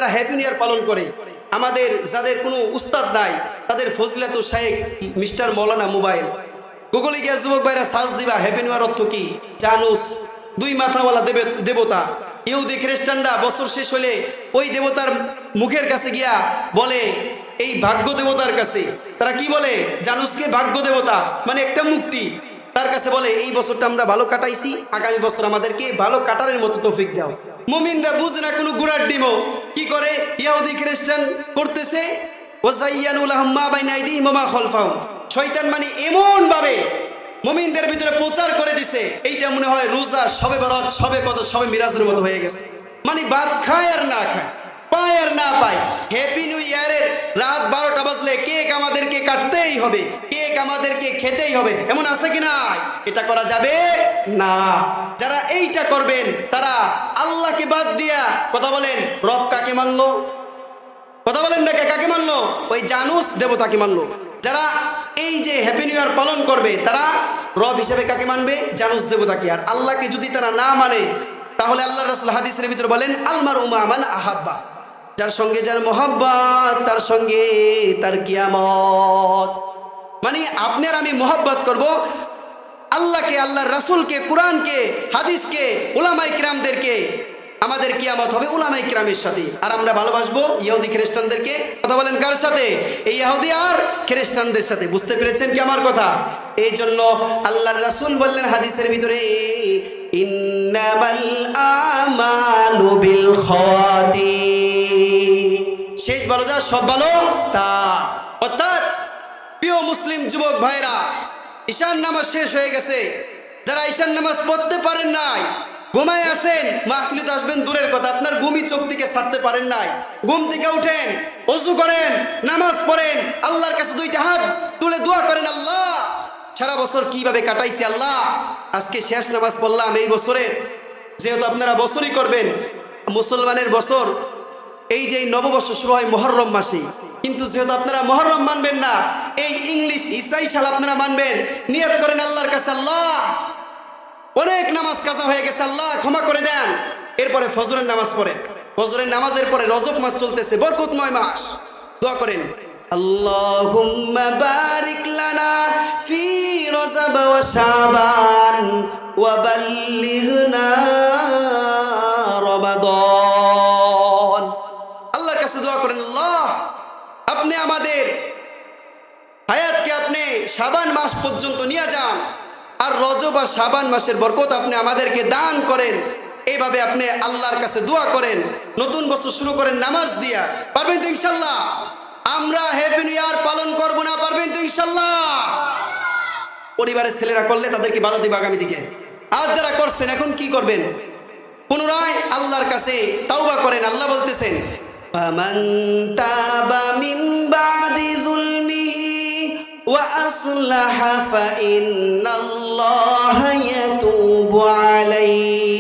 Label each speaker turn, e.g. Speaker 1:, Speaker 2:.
Speaker 1: যারা happy new year পালন করে, আমাদের যাদের কোনো উস্তাদ নাই তাদের ফজিলাত শেখ মিস্টার মৌলানা মোবাইল, গুগলে গিয়া যুবক ভাইরা সার্চ দিবা হ্যাপি নিউ ইয়ার অর্থ কি। জানুস দুই মাথাওয়ালা দেবতা, ইহুদি খ্রিস্টানরা বছর শেষ হলে ওই দেবতার মুখের কাছে গিয়া বলে, এই ভাগ্য দেবতার কাছে তারা কি বলে, জানুসকে ভাগ্য দেবতা মানে একটা মুক্তি, তার কাছে বলে এই বছরটা আমরা ভালো কাটাইছি, আগামী বছর আমাদেরকে ভালো কাটারের মতো তৌফিক দাও। মুমিনরা বুঝে না কোনো গুড়ার ডিমও, কি করে ইহুদি খ্রিস্টান করতেছে, ওয়াজাইয়ানু লাহুম মা বাইনা আইদিহিম ওয়া মা খালফাহুম। শয়তান মানে এমন ভাবে মুমিনদের ভিতরে প্রচার করে দিছে, এইটা মনে হয় রোজা, সবে বরাত, সবে কদর, সবে মিরাজের মতো হয়ে গেছে। মানে ভাত খায় আর না খায়, পায় আর না পায়, হ্যাপি নিউ ইয়ারের রাত 12টা বাজলে কেক আমাদেরকে কাটতেই হবে, কেক আমাদেরকে খেতেই হবে, এমন আছে কি না? এটা করা যাবে না। যারা এইটা করবেন তারা আল্লাহকে বাদ দিয়া, কথা বলেন, রব কাকে মানলো? কথা বলেন না, কাকে মানলো? ওই জানুস দেবতাকে মানলো। যারা এই যে হ্যাপি নিউ ইয়ার পালন করবে তারা রব হিসেবে কাকে মানবে? জানুস দেবতাকে। আর আল্লাহকে যদি তারা না মানে তাহলে আল্লাহ রাসূল হাদিসের ভিতরে বলেন আলমারউ মা মান আহাব্বা, যার সঙ্গে যার মোহাব্বত তার সঙ্গে তার কিয়ামত। মানে আপনি আর আমি মোহাব্বত করব আল্লাহকে, আল্লাহর রাসূলকে, কোরআনকে, হাদিসকে, উলামায়ে কিরামদেরকে, আমাদের কিয়ামত হবে উলামায়ে কিরামের সাথে। আর আমরা ভালোবাসবো ইহুদি খ্রিস্টানদেরকে। কথা বলেন কার সাথে? এই ইহুদি আর খ্রিস্টানদের সাথে। বুঝতে পেরেছেন কি আমার কথা? এই জন্য আল্লাহর রাসূল বললেন হাদিসের ভিতরে, ইন্নামাল আমালু বিল খাওয়াতিম, শেষ ভালো যা সব ভালো তা। অর্থাৎ প্রিয় মুসলিম যুবক ভাইরা, ঈশান নামাজ শেষ হয়ে গেছে, যারা ঈশান নামাজ পড়তে পারেন নাই, ঘুমায় আছেন, মাহফিলে তো আসবেন দূরের কথা, আপনার ঘুমই চোখ থেকে ছাড়তে পারেন নাই, ঘুম থেকে উঠেন, ওযু করেন, নামাজ পড়েন, আল্লাহর কাছে দুইটা হাত তুলে দোয়া করেন, আল্লাহ সারা বছর কিভাবে কাটাইছি, আল্লাহ আজকে শেষ নামাজ পড়লাম এই বছরের। যেহেতু আপনারা বছরই করবেন, মুসলমানের বছর এই যে নববর্ষ শুরু হয় মুহররম মাসে, কিন্তু যেহেতু আপনারা মুহররম মানবেন না, এই ইংলিশ ঈসাই সাল আপনারা মানবেন, নিয়ত করেন আল্লাহর কাছে, আল্লাহ অনেক নামাজ কাজা হয়ে গেছে, আল্লাহ ক্ষমা করে দেন। এরপরে ফজরের নামাজ পড়েন, ফজরের নামাজের পরে রজব মাস চলতেছে, বরকতময় মাস, দোয়া করেন, আল্লাহুম্মা বারিক লানা ফি রজব ওয়া শাবান ওয়া বাল্লিগনা রমাদান। আল্লাহর কাছে দোয়া করেন, আল্লাহ আপনি আমাদের হায়াতকে আপনি শাবান মাস পর্যন্ত নিয়ে যান, আর রজব আর শাবান মাসের বরকত আপনি আমাদেরকে দান করেন। এইভাবে আপনি আল্লাহর কাছে দোয়া করেন, নতুন বছর শুরু করেন নামাজ দিয়া। পারবেন তো ইনশাল্লাহ? আমরা হ্যাপি নিউ ইয়ার পালন করব না, পারবেন তো ইনশাল্লাহ? পরিবারের ছেলেরা করলে তাদেরকে বাধা দিবে আগামী দিকে। আর যারা করছেন এখন কি করবেন? পুনরায় আল্লাহর কাছে তাওবা করেন। আল্লাহ বলতেছেন, ফামান তাবা মিন বাদি যুলমিহি ওয়া আসলাহা ফাইন্নাল্লাহা ইয়াতুবু আলাইহি।